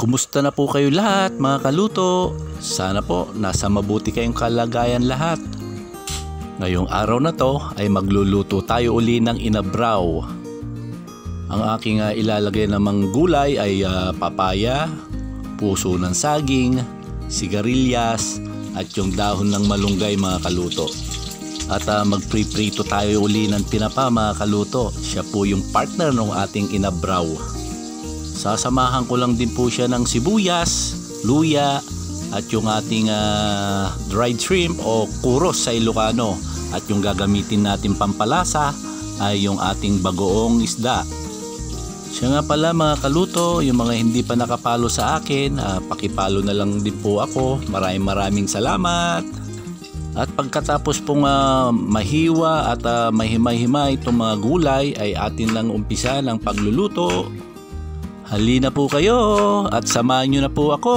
Kumusta na po kayo lahat mga kaluto? Sana po nasa mabuti kayong kalagayan lahat. Ngayong araw na to ay magluluto tayo uli ng inabraw. Ang aking ilalagay namang gulay ay papaya, puso ng saging, sigarilyas at yung dahon ng malunggay mga kaluto. At magpriprito tayo uli ng tinapa mga kaluto. Siya po yung partner ng ating inabraw. Sasamahan ko lang din po siya ng sibuyas, luya at yung ating dried shrimp o kuros sa Ilocano. At yung gagamitin natin pampalasa ay yung ating bagoong isda. Siya nga pala mga kaluto, yung mga hindi pa nakapalo sa akin, pakipalo na lang din po ako. Maraming salamat. At pagkatapos pong mahiwa at mahimay-himay itong mga gulay ay atin lang umpisa ng pagluluto. Halina po kayo at samahan nyo na po ako.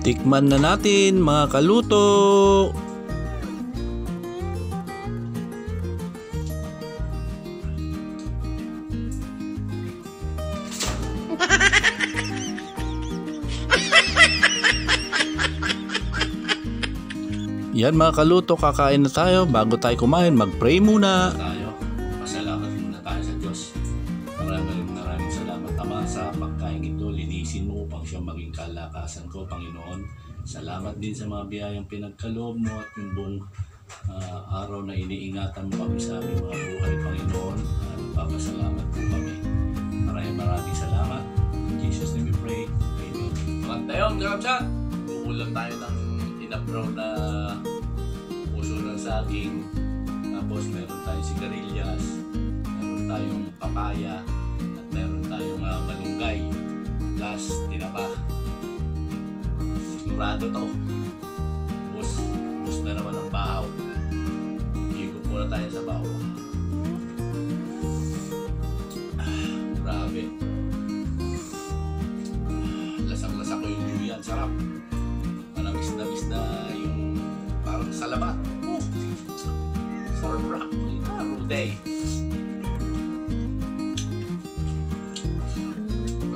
Tikman na natin mga kaluto. Yan mga kaluto, kakain na tayo. Bago tayo kumain, mag-pray muna tayo. Pasalamat muna tayo sa Diyos. Maraming salamat Ama sa pagkain ito. Linisin mo upang siya maging kalakasan ko, Panginoon. Salamat din sa mga biyayang pinagkaloob mo at yung buong araw na iniingatan mo kami sa aming mga buhay, Panginoon. Nagpapasalamat po kami. Maraming salamat. In Jesus' name we pray. Amen. Mga tayong, Garapsat! Uulam tayo ng inabraw na puso ng saging. Tapos meron tayong sigarilyas, meron tayong papaya, at meron tayong malunggay. Plus, tinapa. Sigurado to. Bus na naman ang bahaw. Higop muna tayo sa bahaw. Grabe. Lasang-lasa ko yung durian. Sarap. Manamis-namis na yung parang salabat. Sarap. Ruday.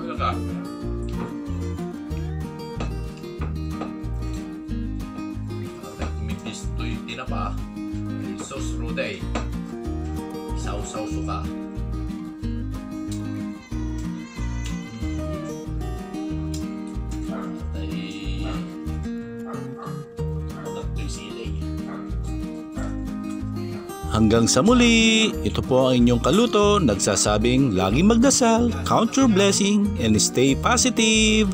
Ano ka? Ito yung tinapa. Sauce ruday. Sausaw suka. Hanggang sa muli, ito po ang inyong kaluto, nagsasabing laging magdasal, count your blessing, and stay positive!